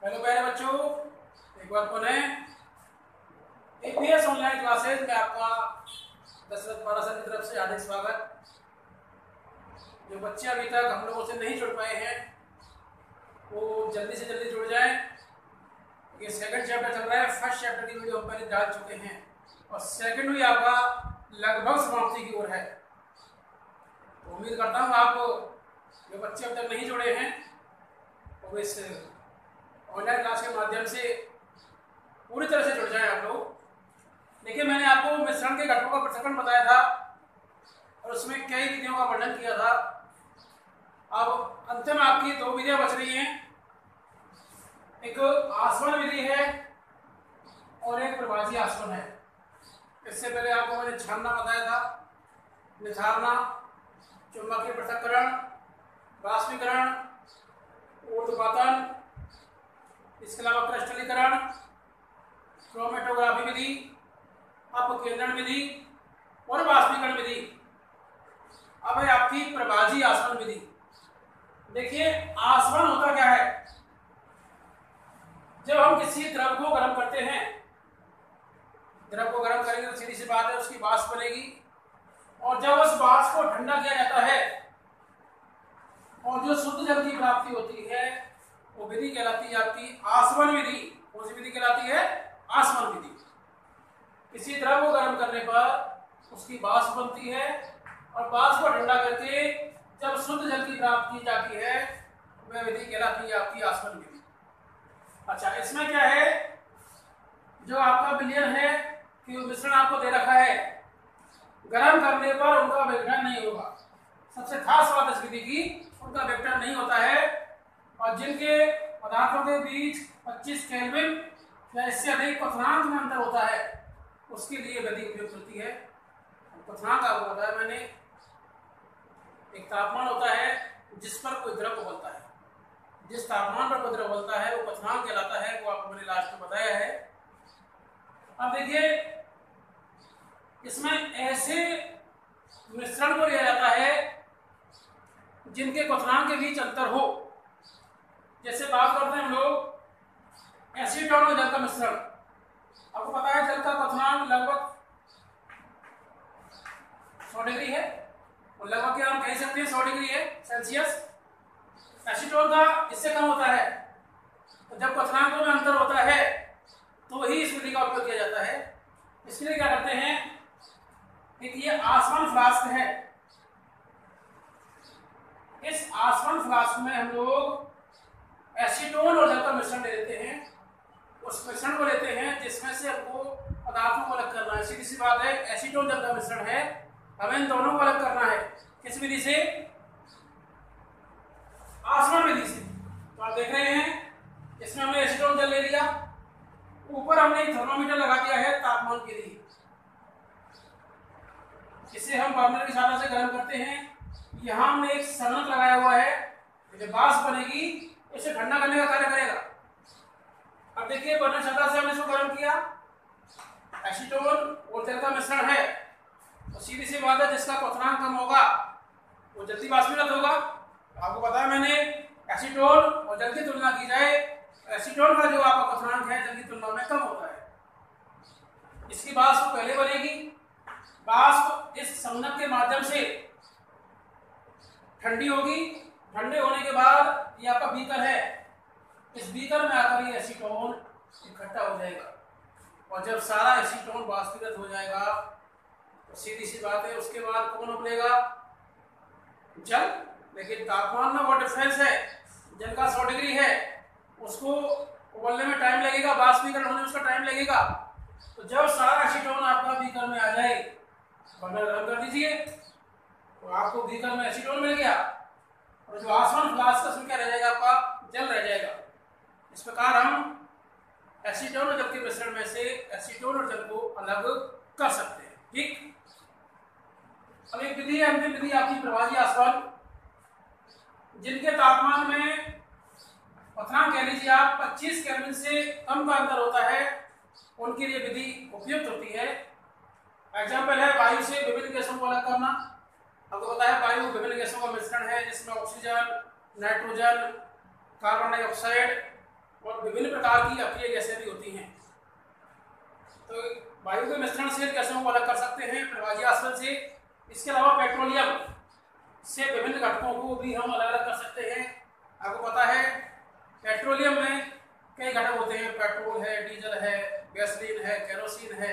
Hello प्यारे बच्चों, एक बार पुनः एपीएस ऑनलाइन क्लासेज में आपका दशरथ पारा सर की तरफ से हार्दिक स्वागत। जो बच्चे अभी तक हम लोगों से नहीं जुड़ पाए हैं वो जल्दी से जल्दी जुड़ जाएं। ये सेकंड चैप्टर चल रहा है। फर्स्ट चैप्टर की वीडियो हम पहले डाल चुके हैं और सेकंड भी आपका लगभग समाप्ति की ओर है। तो उम्मीद करता हूँ आप जो बच्चे अब तक नहीं जुड़े हैं वो इस ऑनलाइन क्लास के माध्यम से पूरी तरह से जुड़ जाएं आप लोग। देखिए, मैंने आपको मिश्रण के घटकों का पृथक्करण बताया था और उसमें कई विधियों का वर्णन किया था। अब अंतिम आपकी दो विधियां बच रही हैं, एक आसवन विधि है और एक प्रवासी आसवन है। इससे पहले आपको मैंने छानना बताया था, निथारना, चुंबकीय पृथक्करण, बाष्पीकरण, ऊर्ध्वपातन, इसके अलावा क्रिस्टलीकरण, क्रोमेटोग्राफी विधि, अपकेंद्रण विधि और बाष्पीकरण विधि। अब है आपकी प्रभाजी आसवन विधि। देखिए, आसवन होता क्या है? जब हम किसी द्रव को गर्म करते हैं, द्रव को गर्म करेंगे तो सीधी सी बात है उसकी वाष्प बनेगी और जब उस वाष्प को ठंडा किया जाता है और जो शुद्ध जल की प्राप्ति होती है वो विधि कहलाती है आपकी आसवन विधि। कौन सी विधि कहलाती है? आसवन विधि। किसी द्रव को गर्म करने पर उसकी वाष्प बनती है और वाष्प को ठंडा करके जब शुद्ध जल की प्राप्ति की जाती है वह विधि कहलाती है आपकी आसवन विधि। अच्छा, इसमें क्या है, जो आपका विलयन है कि मिश्रण आपको दे रखा है, गर्म करने पर उनका विघटन नहीं होगा। सबसे खास बात इस विधि की, उनका विघटन नहीं होता है और जिनके पदार्थों के बीच 25 केल्विन या इससे अधिक क्वथनांक में अंतर होता है उसके लिए विधि उपयुक्त होती है। क्वथनांक आपको बताया मैंने, एक तापमान होता है जिस पर कोई द्रव उबलता है। जिस तापमान पर कोई द्रव उबलता है वो क्वथनांक कहलाता है, वो आपको मैंने लास्ट में बताया है। अब देखिए, इसमें ऐसे मिश्रण को लिया जाता है जिनके क्वथनांक के बीच अंतर हो। जैसे बात करते हैं हम लोग एसीटोन और जल का मिश्रण। आपको पता है जल का क्वथनांक लगभग 100 डिग्री है और लगभग क्या हम कह सकते हैं 100 डिग्री है सेल्सियस। एसीटोन का इससे कम होता है। तो जब क्वथनांकों में अंतर होता है तो ही इस विधि का उपयोग किया जाता है। इसके लिए क्या करते हैं, एक ये आसवन फ्लास्क है। इस आसवन फ्लास्क में हम लोग एसीटोन और जल का मिश्रण ले लेते हैं। उस मिश्रण को लेते हैं जिसमें से हमको पदार्थों को अलग करना है। सीधी सी बात है, एसीटोन जल का मिश्रण है, हमें इन दोनों को अलग करना है। किस विधि से? आसवन विधि से। तो आप देख रहे हैं इसमें हमने एसीटोन जल ले लिया, ऊपर हमने एक थर्मामीटर लगा दिया है तापमान के लिए। इसे हम बर्नर की सहायता से गर्म करते हैं। यहाँ हमने एक संगणक लगाया हुआ है, जब वाष्प बनेगी इसे ठंडा करने का कार्य करेगा। अब देखिए, बर्नर सहायता से हमने इसको गर्म किया, एसीटोन और जल का मिश्रण है, तो सीधी सी बात है जिसका क्वथनांक कम होगा वो जल्दी वाष्पीकृत होगा। आपको पता है मैंने, एसीटोन और जल की तुलना की जाए, एसीटोन का जो आपका क्वथनांक है जल की तुलना में कम होता है। इसकी वाष्प पहले बनेगी, वाष्प इस संगणक के माध्यम से ठंडी होगी। ठंडे होने के बाद ये आपका बीकर है, इस बीकर में आकर ये एसीटोन इकट्ठा हो जाएगा और जब सारा एसीटोन वाष्पीकृत हो जाएगा तो सीधी सी बात है उसके बाद कौन उबलेगा? जल। लेकिन तापमान में वो डिफरेंस है, जल का 100 डिग्री है, उसको उबलने में टाइम लगेगा, वाष्पीकरण होने में उसका टाइम लगेगा। तो जब सारा एसीटोन आपका बीकर में आ जाए, बर्नर गर्म कर दीजिए तो आपको बीकर में एसीटोन मिल गया और जो आसवन फ्लास्क का उसमें क्या रह जाएगा? आपका जल रह जाएगा। इस प्रकार हम एसीटोन और जल के मिश्रण में से एसीटोन और जल को अलग कर सकते हैं। ठीक। अब एक विधि है, अंतिम विधि आपकी प्रभाजी आसवन। जिनके तापमान में क्वथनांक कह लीजिए आप 25 केल्विन से कम का अंतर होता है उनके लिए विधि उपयुक्त होती है। एग्जाम्पल है वायु से विभिन्न गैसों को अलग करना। आपको पता है वायु विभिन्न गैसों का मिश्रण है जिसमें ऑक्सीजन, नाइट्रोजन, कार्बन डाइऑक्साइड और विभिन्न प्रकार की अक्रिय गैसें भी होती हैं। तो वायु के मिश्रण से गैसों को अलग कर सकते हैं प्रवाही आश्रय से। इसके अलावा पेट्रोलियम से विभिन्न घटकों को भी हम अलग अलग कर सकते हैं। आपको पता है पेट्रोलियम में कई घटक होते हैं, पेट्रोल है, डीजल है, गैसोलीन है, केरोसिन है,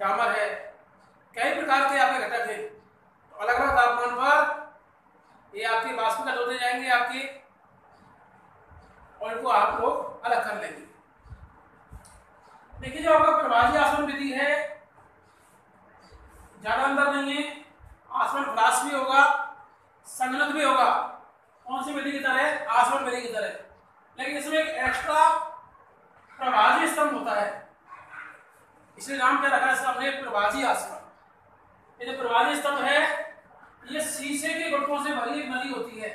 डामर है, कई प्रकार के आपके घटक हैं। तो अलग अलग तापमान पर ये आपके वाष्पीकृत होते जाएंगे आपके, और इनको आप लोग अलग कर लेंगे। देखिए जो आपका प्रवाही आसवन विधि है ज्यादा अंदर नहीं है, आसवन फ्लास्क भी होगा, संगणक भी होगा, कौन सी विधि की तरह, आसवन विधि की तरह, लेकिन इसमें एक एक्स्ट्रा प्रवाही स्तंभ होता है, इसलिए नाम क्या रखा है इसका हमने, प्रवाही आसवन। ये जो प्रवाही स्तंभ है ये शीशे के गुटकों से भरी एक नली होती है,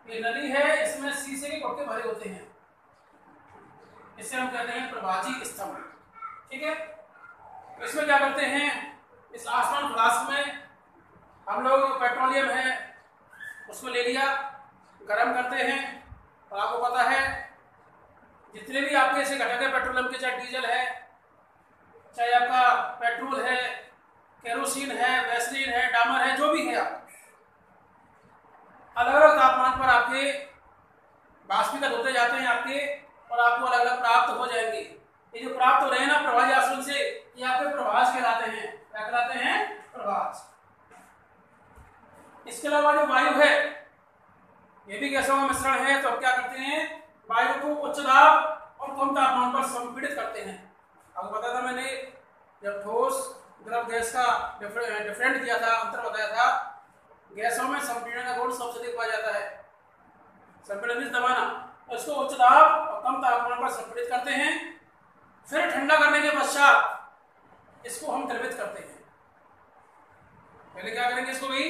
ये नली है, इसमें शीशे के गुटके भरे होते हैं, इसे हम कहते हैं प्रवाही स्तंभ। ठीक है, तो इसमें क्या करते हैं, इस आसमान फ्लास्क में हम लोग पेट्रोलियम है उसको ले लिया, गर्म करते हैं, और आपको पता है जितने भी आपके ऐसे घटक है पेट्रोलियम के, चाहे डीजल है, चाहे आपका पेट्रोल है, केरोसिन है, गैसोलीन है, डामर है, जो भी है, आप अलग अलग तापमान पर आपके वाष्पीकृत होते जाते हैं आपके, और आपको अलग अलग प्राप्त हो जाएंगे। ये जो प्राप्त हो रहे हैं ना प्रवाही आसवन से, ये आपके प्रवाह कहलाते हैं। क्या कहलाते हैं, प्रवाह। इसके अलावा जो वायु है ये भी गैसों का मिश्रण है, तो हम क्या करते हैं, वायु को उच्च दाब और कम तापमान पर संपीड़ित करते हैं। आपको पता था मैंने जब ठोस द्रव गैस का डिफरेंट किया था, अंतर बताया था, गैसों में संपीड़न का गुण सबसे अधिक पाया जाता है, संपीड़न मींस दबाना। इसको उच्च दाब और कम तापमान पर संपीड़ित करते हैं, फिर ठंडा करने के पश्चात इसको हम द्रवित करते हैं। पहले क्या करेंगे, इसको भी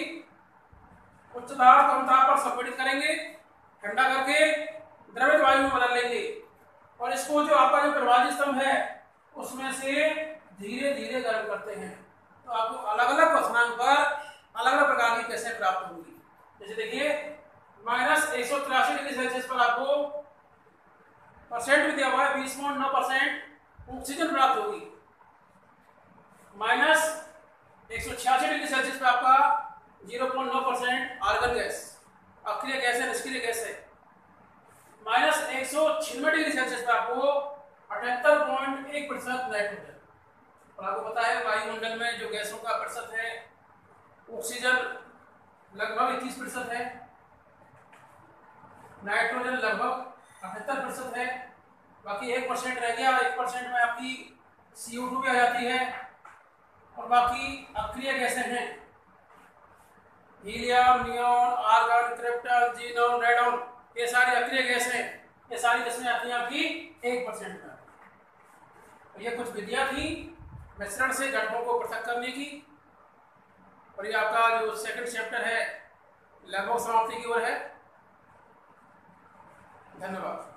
उच्च दाब कम ताप पर संपीड़ित करेंगे, ठंडा करके द्रवित वायु में बदल लेंगे, और इसको जो आपका जो प्रवाही स्तंभ है उसमें से धीरे धीरे गर्म करते हैं। तो आपको अलग अलग क्वथनांक पर अलग अलग प्रकार की गैसें प्राप्त होंगी। जैसे देखिए -183 डिग्री सेल्सियस पर आपको परसेंट भी दिया हुआ है 20.9% ऑक्सीजन प्राप्त होगी। -186 डिग्री सेल्सियस पर आपका 0.9% आर्गन गैस, अक्रिय गैस है, निष्क्रिय गैस है। -196 डिग्री सेल्सियस पर आपको 78.1% नाइट्रोजन। और आपको पता है वायुमंडल में जो गैसों का प्रतिशत है, ऑक्सीजन लगभग 21% है, नाइट्रोजन लगभग 78% है, बाकी 1% रह गया। 1% में आपकी CO2 भी आ जाती है, और बाकी अक्रिय गैसें हैं, helium, neon, argon, krypton, xenon, radon, ये सारी अक्रिय गैस हैं। ये सारी गैसें आती हैं आपकी 1% में। तो ये कुछ विधियां थी मिश्रण से घटकों को पृथक करने की, और ये आपका जो सेकंड चैप्टर है लगभग समाप्ति की ओर है। धन्यवाद।